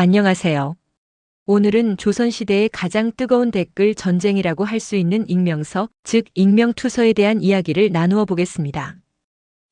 안녕하세요. 오늘은 조선시대의 가장 뜨거운 댓글 전쟁이라고 할 수 있는 익명서, 즉 익명투서에 대한 이야기를 나누어 보겠습니다.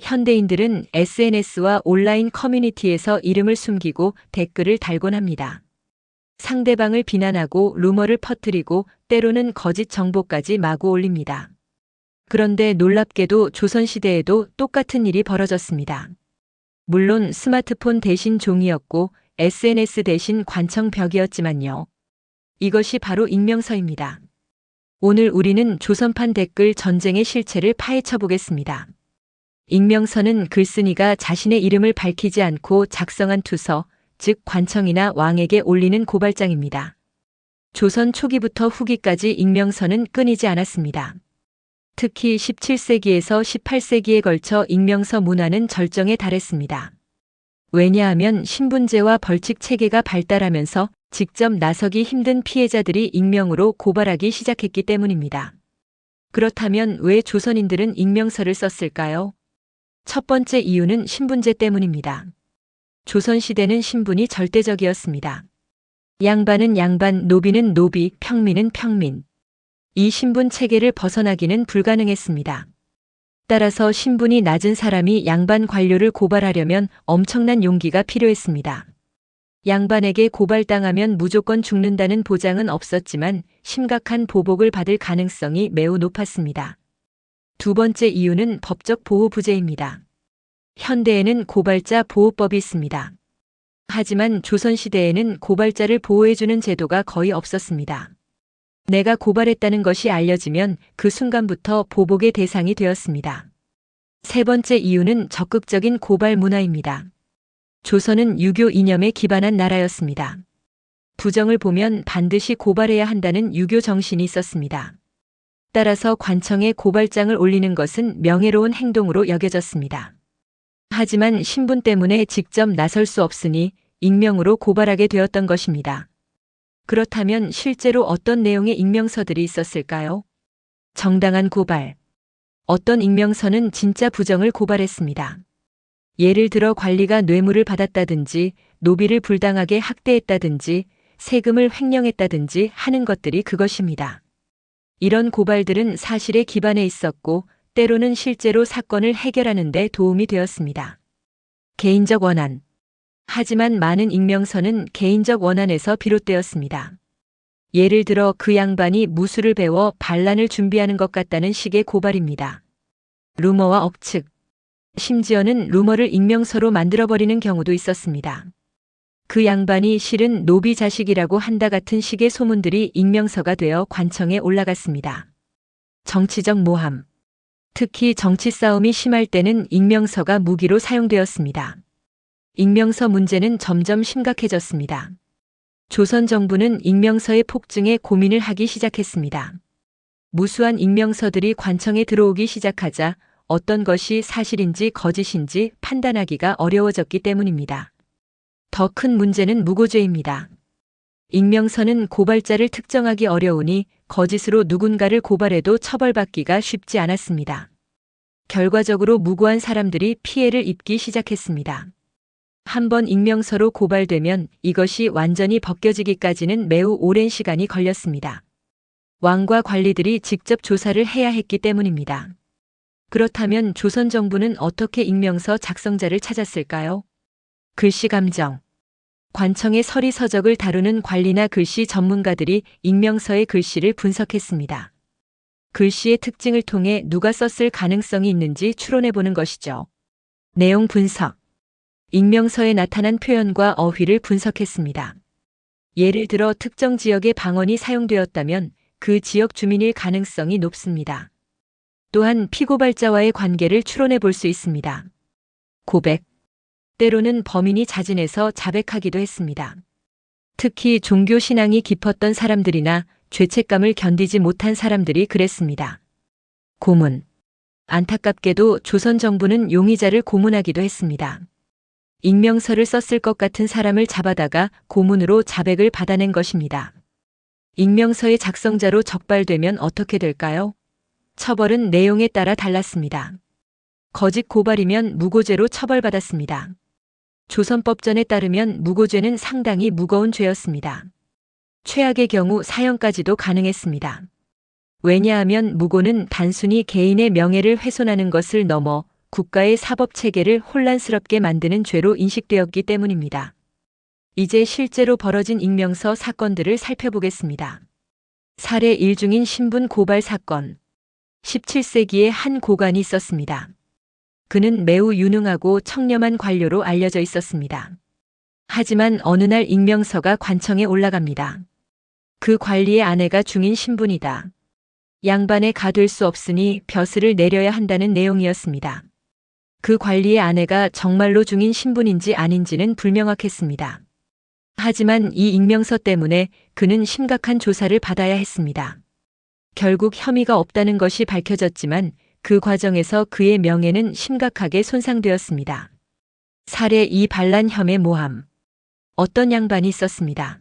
현대인들은 SNS와 온라인 커뮤니티에서 이름을 숨기고 댓글을 달곤 합니다. 상대방을 비난하고 루머를 퍼뜨리고 때로는 거짓 정보까지 마구 올립니다. 그런데 놀랍게도 조선시대에도 똑같은 일이 벌어졌습니다. 물론 스마트폰 대신 종이였고 SNS 대신 관청벽이었지만요. 이것이 바로 익명서입니다. 오늘 우리는 조선판 댓글 전쟁의 실체를 파헤쳐 보겠습니다. 익명서는 글쓴이가 자신의 이름을 밝히지 않고 작성한 투서, 즉 관청이나 왕에게 올리는 고발장입니다. 조선 초기부터 후기까지 익명서는 끊이지 않았습니다. 특히 17세기에서 18세기에 걸쳐 익명서 문화는 절정에 달했습니다. 왜냐하면 신분제와 벌칙 체계가 발달하면서 직접 나서기 힘든 피해자들이 익명으로 고발하기 시작했기 때문입니다. 그렇다면 왜 조선인들은 익명서를 썼을까요? 첫 번째 이유는 신분제 때문입니다. 조선시대는 신분이 절대적이었습니다. 양반은 양반, 노비는 노비, 평민은 평민. 이 신분 체계를 벗어나기는 불가능했습니다. 따라서 신분이 낮은 사람이 양반 관료를 고발하려면 엄청난 용기가 필요했습니다. 양반에게 고발당하면 무조건 죽는다는 보장은 없었지만 심각한 보복을 받을 가능성이 매우 높았습니다. 두 번째 이유는 법적 보호 부재입니다. 현대에는 고발자 보호법이 있습니다. 하지만 조선시대에는 고발자를 보호해주는 제도가 거의 없었습니다. 내가 고발했다는 것이 알려지면 그 순간부터 보복의 대상이 되었습니다. 세 번째 이유는 적극적인 고발 문화입니다. 조선은 유교 이념에 기반한 나라였습니다. 부정을 보면 반드시 고발해야 한다는 유교 정신이 있었습니다. 따라서 관청에 고발장을 올리는 것은 명예로운 행동으로 여겨졌습니다. 하지만 신분 때문에 직접 나설 수 없으니 익명으로 고발하게 되었던 것입니다. 그렇다면 실제로 어떤 내용의 익명서들이 있었을까요? 정당한 고발. 어떤 익명서는 진짜 부정을 고발했습니다. 예를 들어 관리가 뇌물을 받았다든지 노비를 불당하게 학대했다든지 세금을 횡령했다든지 하는 것들이 그것입니다. 이런 고발들은 사실에 기반해 있었고 때로는 실제로 사건을 해결하는 데 도움이 되었습니다. 개인적 원한. 하지만 많은 익명서는 개인적 원한에서 비롯되었습니다. 예를 들어 그 양반이 무술을 배워 반란을 준비하는 것 같다는 식의 고발입니다. 루머와 억측. 심지어는 루머를 익명서로 만들어버리는 경우도 있었습니다. 그 양반이 실은 노비 자식이라고 한다 같은 식의 소문들이 익명서가 되어 관청에 올라갔습니다. 정치적 모함. 특히 정치 싸움이 심할 때는 익명서가 무기로 사용되었습니다. 익명서 문제는 점점 심각해졌습니다. 조선 정부는 익명서의 폭증에 고민을 하기 시작했습니다. 무수한 익명서들이 관청에 들어오기 시작하자 어떤 것이 사실인지 거짓인지 판단하기가 어려워졌기 때문입니다. 더 큰 문제는 무고죄입니다. 익명서는 고발자를 특정하기 어려우니 거짓으로 누군가를 고발해도 처벌받기가 쉽지 않았습니다. 결과적으로 무고한 사람들이 피해를 입기 시작했습니다. 한번 익명서로 고발되면 이것이 완전히 벗겨지기까지는 매우 오랜 시간이 걸렸습니다. 왕과 관리들이 직접 조사를 해야 했기 때문입니다. 그렇다면 조선 정부는 어떻게 익명서 작성자를 찾았을까요? 글씨 감정. 관청의 서리서적을 다루는 관리나 글씨 전문가들이 익명서의 글씨를 분석했습니다. 글씨의 특징을 통해 누가 썼을 가능성이 있는지 추론해보는 것이죠. 내용 분석. 익명서에 나타난 표현과 어휘를 분석했습니다. 예를 들어 특정 지역의 방언이 사용되었다면 그 지역 주민일 가능성이 높습니다. 또한 피고발자와의 관계를 추론해 볼 수 있습니다. 고백. 때로는 범인이 자진해서 자백하기도 했습니다. 특히 종교 신앙이 깊었던 사람들이나 죄책감을 견디지 못한 사람들이 그랬습니다. 고문. 안타깝게도 조선 정부는 용의자를 고문하기도 했습니다. 익명서를 썼을 것 같은 사람을 잡아다가 고문으로 자백을 받아낸 것입니다. 익명서의 작성자로 적발되면 어떻게 될까요? 처벌은 내용에 따라 달랐습니다. 거짓 고발이면 무고죄로 처벌받았습니다. 조선법전에 따르면 무고죄는 상당히 무거운 죄였습니다. 최악의 경우 사형까지도 가능했습니다. 왜냐하면 무고는 단순히 개인의 명예를 훼손하는 것을 넘어 국가의 사법체계를 혼란스럽게 만드는 죄로 인식되었기 때문입니다. 이제 실제로 벌어진 익명서 사건들을 살펴보겠습니다. 사례 1중인 신분 고발 사건. 17세기에 한 고관이 있었습니다. 그는 매우 유능하고 청렴한 관료로 알려져 있었습니다. 하지만 어느 날 익명서가 관청에 올라갑니다. 그 관리의 아내가 중인 신분이다. 양반에 가될 수 없으니 벼슬을 내려야 한다는 내용이었습니다. 그 관리의 아내가 정말로 중인 신분인지 아닌지는 불명확했습니다. 하지만 이 익명서 때문에 그는 심각한 조사를 받아야 했습니다. 결국 혐의가 없다는 것이 밝혀졌지만 그 과정에서 그의 명예는 심각하게 손상되었습니다. 사례 2 반란 혐의 모함. 어떤 양반이 있었습니다.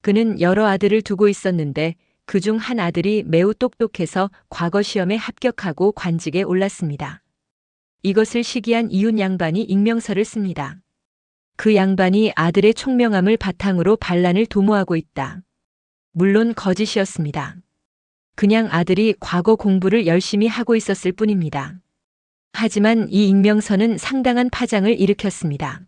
그는 여러 아들을 두고 있었는데 그중 한 아들이 매우 똑똑해서 과거 시험에 합격하고 관직에 올랐습니다. 이것을 시기한 이웃 양반이 익명서를 씁니다. 그 양반이 아들의 총명함을 바탕으로 반란을 도모하고 있다. 물론 거짓이었습니다. 그냥 아들이 과거 공부를 열심히 하고 있었을 뿐입니다. 하지만 이 익명서는 상당한 파장을 일으켰습니다.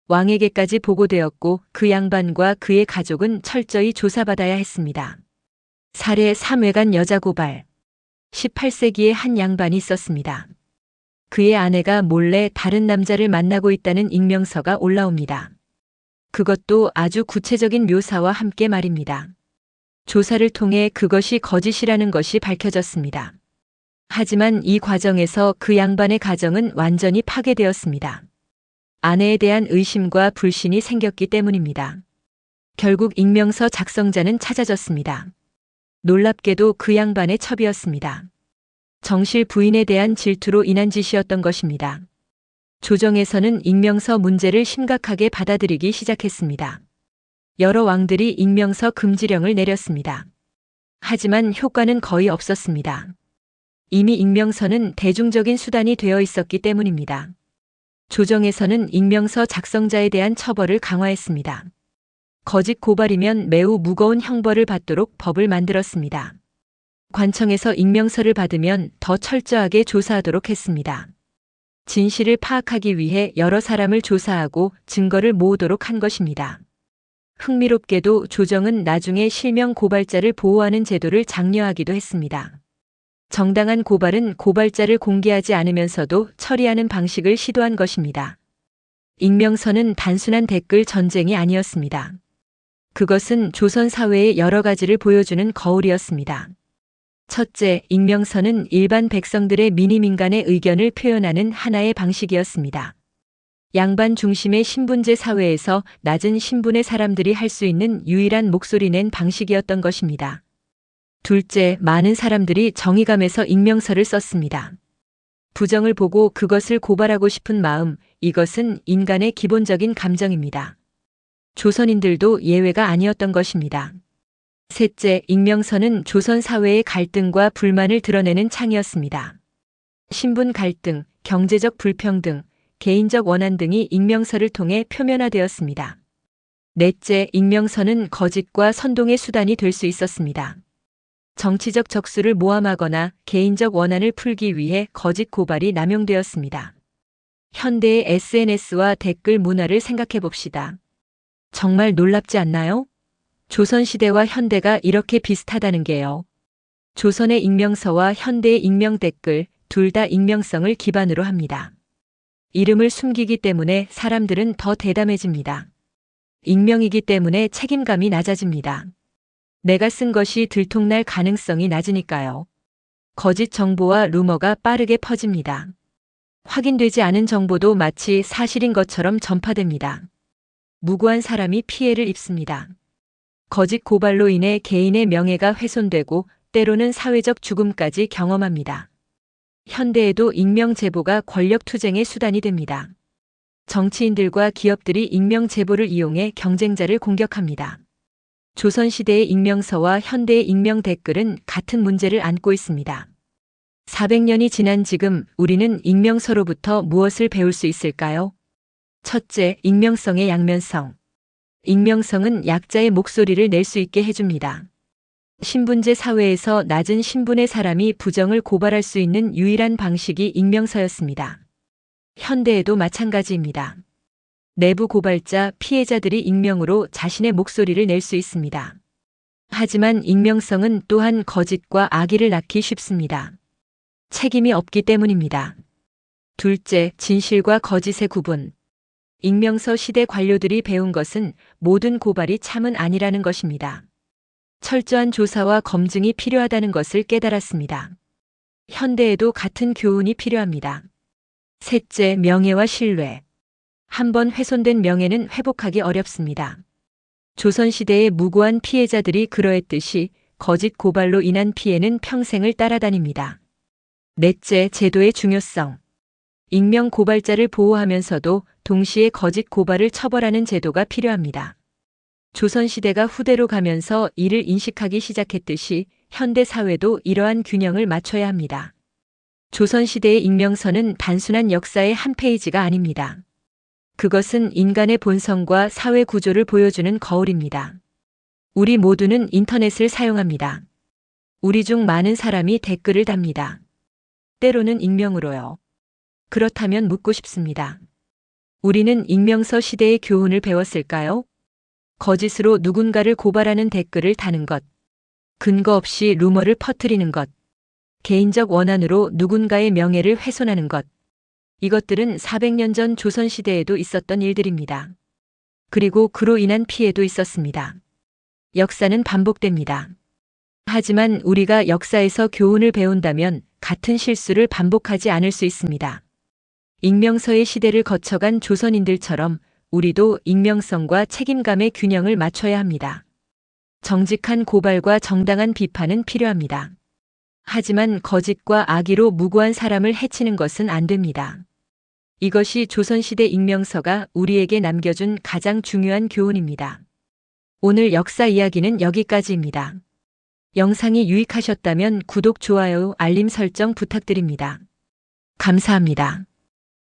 왕에게까지 보고되었고 그 양반과 그의 가족은 철저히 조사받아야 했습니다. 사례 3회간 여자 고발. 18세기에 한 양반이 있었습니다. 그의 아내가 몰래 다른 남자를 만나고 있다는 익명서가 올라옵니다. 그것도 아주 구체적인 묘사와 함께 말입니다. 조사를 통해 그것이 거짓이라는 것이 밝혀졌습니다. 하지만 이 과정에서 그 양반의 가정은 완전히 파괴되었습니다. 아내에 대한 의심과 불신이 생겼기 때문입니다. 결국 익명서 작성자는 찾아졌습니다. 놀랍게도 그 양반의 첩이었습니다. 정실 부인에 대한 질투로 인한 짓이었던 것입니다. 조정에서는 익명서 문제를 심각하게 받아들이기 시작했습니다. 여러 왕들이 익명서 금지령을 내렸습니다. 하지만 효과는 거의 없었습니다. 이미 익명서는 대중적인 수단이 되어 있었기 때문입니다. 조정에서는 익명서 작성자에 대한 처벌을 강화했습니다. 거짓 고발이면 매우 무거운 형벌을 받도록 법을 만들었습니다. 관청에서 익명서를 받으면 더 철저하게 조사하도록 했습니다. 진실을 파악하기 위해 여러 사람을 조사하고 증거를 모으도록 한 것입니다. 흥미롭게도 조정은 나중에 실명 고발자를 보호하는 제도를 장려하기도 했습니다. 정당한 고발은 고발자를 공개하지 않으면서도 처리하는 방식을 시도한 것입니다. 익명서는 단순한 댓글 전쟁이 아니었습니다. 그것은 조선 사회의 여러 가지를 보여주는 거울이었습니다. 첫째, 익명서는 일반 백성들의 미니민간의 의견을 표현하는 하나의 방식이었습니다. 양반 중심의 신분제 사회에서 낮은 신분의 사람들이 할 수 있는 유일한 목소리 낸 방식이었던 것입니다. 둘째, 많은 사람들이 정의감에서 익명서를 썼습니다. 부정을 보고 그것을 고발하고 싶은 마음, 이것은 인간의 기본적인 감정입니다. 조선인들도 예외가 아니었던 것입니다. 셋째, 익명서는 조선 사회의 갈등과 불만을 드러내는 창이었습니다. 신분 갈등, 경제적 불평등, 개인적 원한 등이 익명서를 통해 표면화되었습니다. 넷째, 익명서는 거짓과 선동의 수단이 될 수 있었습니다. 정치적 적수를 모함하거나 개인적 원한을 풀기 위해 거짓 고발이 남용되었습니다. 현대의 SNS와 댓글 문화를 생각해 봅시다. 정말 놀랍지 않나요? 조선시대와 현대가 이렇게 비슷하다는 게요. 조선의 익명서와 현대의 익명 댓글, 둘 다 익명성을 기반으로 합니다. 이름을 숨기기 때문에 사람들은 더 대담해집니다. 익명이기 때문에 책임감이 낮아집니다. 내가 쓴 것이 들통날 가능성이 낮으니까요. 거짓 정보와 루머가 빠르게 퍼집니다. 확인되지 않은 정보도 마치 사실인 것처럼 전파됩니다. 무고한 사람이 피해를 입습니다. 거짓 고발로 인해 개인의 명예가 훼손되고 때로는 사회적 죽음까지 경험합니다. 현대에도 익명 제보가 권력 투쟁의 수단이 됩니다. 정치인들과 기업들이 익명 제보를 이용해 경쟁자를 공격합니다. 조선시대의 익명서와 현대의 익명 댓글은 같은 문제를 안고 있습니다. 400년이 지난 지금 우리는 익명서로부터 무엇을 배울 수 있을까요? 첫째, 익명성의 양면성. 익명성은 약자의 목소리를 낼 수 있게 해줍니다. 신분제 사회에서 낮은 신분의 사람이 부정을 고발할 수 있는 유일한 방식이 익명서였습니다. 현대에도 마찬가지입니다. 내부 고발자, 피해자들이 익명으로 자신의 목소리를 낼 수 있습니다. 하지만 익명성은 또한 거짓과 악의를 낳기 쉽습니다. 책임이 없기 때문입니다. 둘째, 진실과 거짓의 구분. 익명서 시대 관료들이 배운 것은 모든 고발이 참은 아니라는 것입니다. 철저한 조사와 검증이 필요하다는 것을 깨달았습니다. 현대에도 같은 교훈이 필요합니다. 셋째, 명예와 신뢰. 한번 훼손된 명예는 회복하기 어렵습니다. 조선시대의 무고한 피해자들이 그러했듯이 거짓 고발로 인한 피해는 평생을 따라다닙니다. 넷째, 제도의 중요성. 익명 고발자를 보호하면서도 동시에 거짓 고발을 처벌하는 제도가 필요합니다. 조선시대가 후대로 가면서 이를 인식하기 시작했듯이 현대 사회도 이러한 균형을 맞춰야 합니다. 조선시대의 익명서는 단순한 역사의 한 페이지가 아닙니다. 그것은 인간의 본성과 사회 구조를 보여주는 거울입니다. 우리 모두는 인터넷을 사용합니다. 우리 중 많은 사람이 댓글을 답니다. 때로는 익명으로요. 그렇다면 묻고 싶습니다. 우리는 익명서 시대의 교훈을 배웠을까요? 거짓으로 누군가를 고발하는 댓글을 다는 것, 근거 없이 루머를 퍼뜨리는 것, 개인적 원한으로 누군가의 명예를 훼손하는 것, 이것들은 400년 전 조선시대에도 있었던 일들입니다. 그리고 그로 인한 피해도 있었습니다. 역사는 반복됩니다. 하지만 우리가 역사에서 교훈을 배운다면 같은 실수를 반복하지 않을 수 있습니다. 익명서의 시대를 거쳐간 조선인들처럼 우리도 익명성과 책임감의 균형을 맞춰야 합니다. 정직한 고발과 정당한 비판은 필요합니다. 하지만 거짓과 악의로 무고한 사람을 해치는 것은 안 됩니다. 이것이 조선시대 익명서가 우리에게 남겨준 가장 중요한 교훈입니다. 오늘 역사 이야기는 여기까지입니다. 영상이 유익하셨다면 구독, 좋아요, 알림 설정 부탁드립니다. 감사합니다.